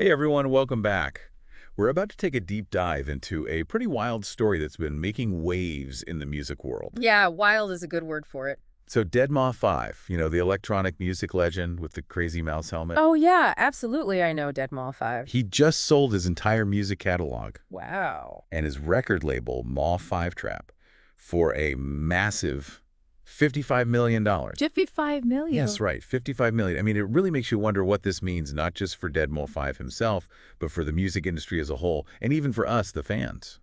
Hey everyone, welcome back. We're about to take a deep dive into a pretty wild story that's been making waves in the music world. Yeah, wild is a good word for it. So Deadmau5, the electronic music legend with the crazy mouse helmet, Oh, yeah, absolutely. I know Deadmau5. he just sold his entire music catalog Wow. and his record label, Mau5 Trap, for a massive $55 million. 55 million. Yes, right, 55 million. I mean, it really makes you wonder what this means, not just for Deadmau5 himself, but for the music industry as a whole, and even for us, the fans.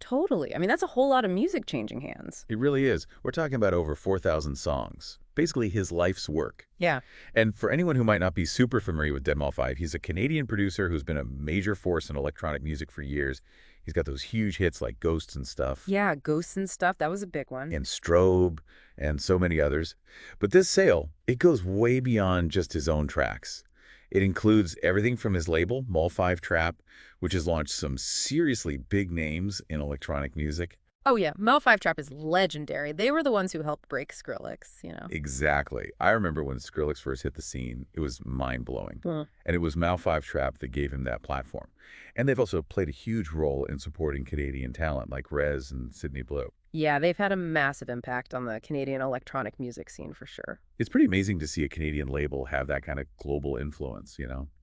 Totally. I mean, that's a whole lot of music changing hands. It really is. We're talking about over 4,000 songs, basically his life's work. Yeah. And for anyone who might not be super familiar with Deadmau5, he's a Canadian producer who's been a major force in electronic music for years. He's got those huge hits like Ghosts and Stuff, Yeah, ghosts and stuff. That was a big one. and Strobe, and so many others. But this sale, it goes way beyond just his own tracks. It includes everything from his label, Mau5 Trap, which has launched some seriously big names in electronic music. Oh, yeah. Mau5 Trap is legendary. They were the ones who helped break Skrillex. Exactly. I remember when Skrillex first hit the scene, it was mind-blowing. Hmm. And it was Mau5 Trap that gave him that platform. And they've also played a huge role in supporting Canadian talent like Rez and Sydney Blue. Yeah, they've had a massive impact on the Canadian electronic music scene for sure. It's pretty amazing to see a Canadian label have that kind of global influence.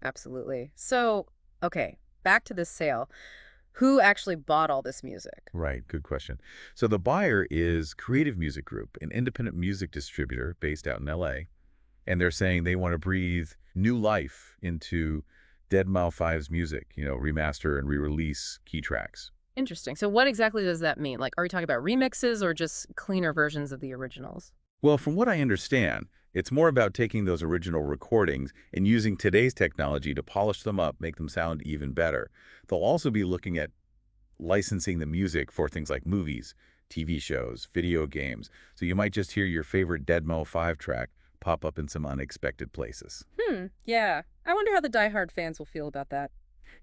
Absolutely. So, okay, back to this sale. Who actually bought all this music? Right, good question. So the buyer is Creative Music Group, an independent music distributor based out in LA. And they're saying they want to breathe new life into Deadmau5's music, remaster and re-release key tracks. Interesting. So what exactly does that mean? Like, are we talking about remixes or just cleaner versions of the originals? Well, from what I understand, it's more about taking those original recordings and using today's technology to polish them up, make them sound even better. They'll also be looking at licensing the music for things like movies, TV shows, video games. So you might just hear your favorite Deadmau5 track pop up in some unexpected places. Yeah. I wonder how the diehard fans will feel about that.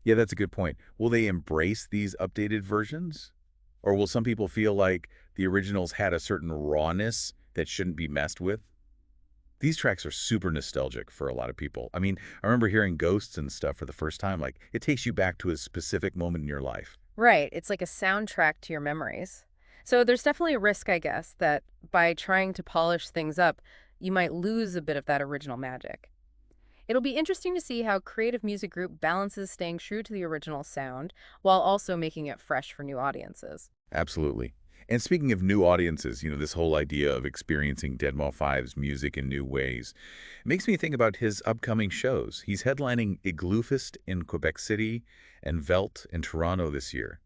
Yeah, that's a good point. Will they embrace these updated versions? Or will some people feel like the originals had a certain rawness that shouldn't be messed with? These tracks are super nostalgic for a lot of people. I mean, I remember hearing Ghosts and Stuff for the first time. Like, it takes you back to a specific moment in your life. Right. It's like a soundtrack to your memories. So there's definitely a risk, I guess, that by trying to polish things up, you might lose a bit of that original magic. It'll be interesting to see how Creative Music Group balances staying true to the original sound while also making it fresh for new audiences. Absolutely. And speaking of new audiences, this whole idea of experiencing Deadmau5's music in new ways, it makes me think about his upcoming shows. He's headlining Igloofest in Quebec City and Velt in Toronto this year.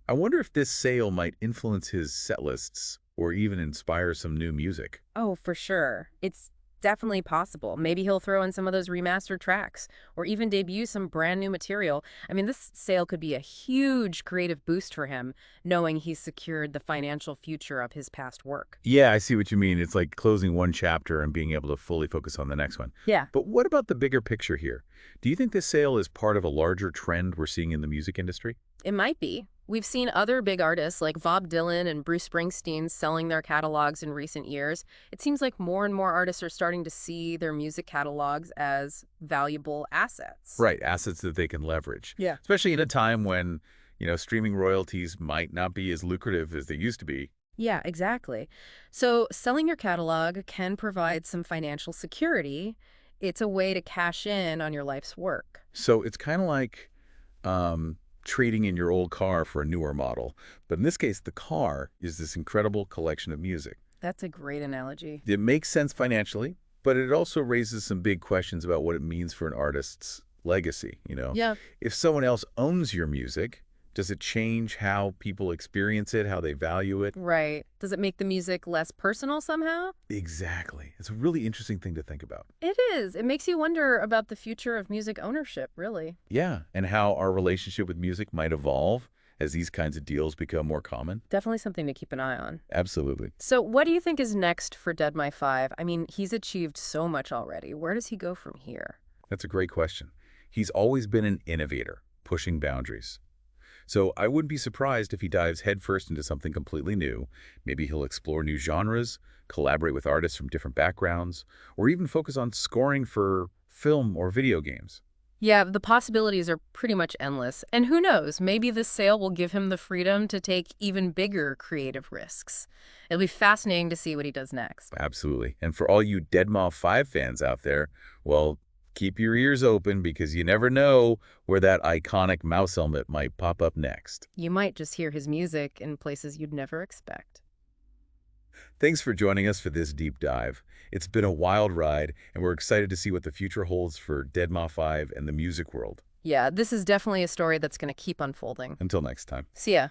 I wonder if this sale might influence his set lists or even inspire some new music. Oh, for sure. It's definitely possible. Maybe he'll throw in some of those remastered tracks or even debut some brand new material. I mean, this sale could be a huge creative boost for him, knowing he's secured the financial future of his past work. Yeah, I see what you mean. It's like closing one chapter and being able to fully focus on the next one. Yeah. But what about the bigger picture here? Do you think this sale is part of a larger trend we're seeing in the music industry? It might be. We've seen other big artists like Bob Dylan and Bruce Springsteen selling their catalogs in recent years. It seems like more and more artists are starting to see their music catalogs as valuable assets. Right, assets that they can leverage. Yeah. Especially in a time when, streaming royalties might not be as lucrative as they used to be. Yeah, exactly. So selling your catalog can provide some financial security. It's a way to cash in on your life's work. So it's kind of like trading in your old car for a newer model. But in this case, the car is this incredible collection of music. That's a great analogy. It makes sense financially, but it also raises some big questions about what it means for an artist's legacy. Yeah. If someone else owns your music, does it change how people experience it, how they value it? Right. Does it make the music less personal somehow? Exactly. It's a really interesting thing to think about. It is. It makes you wonder about the future of music ownership, really. Yeah, and how our relationship with music might evolve as these kinds of deals become more common. Definitely something to keep an eye on. Absolutely. So what do you think is next for Deadmau5? I mean, he's achieved so much already. Where does he go from here? That's a great question. He's always been an innovator, pushing boundaries. So I wouldn't be surprised if he dives headfirst into something completely new. Maybe he'll explore new genres, collaborate with artists from different backgrounds, or even focus on scoring for film or video games. Yeah, the possibilities are pretty much endless. And who knows, maybe this sale will give him the freedom to take even bigger creative risks. It'll be fascinating to see what he does next. Absolutely. And for all you Deadmau5 fans out there, well, keep your ears open because you never know where that iconic mouse helmet might pop up next. You might just hear his music in places you'd never expect. Thanks for joining us for this deep dive. It's been a wild ride, and we're excited to see what the future holds for Deadmau5 and the music world. Yeah, this is definitely a story that's going to keep unfolding. Until next time. See ya.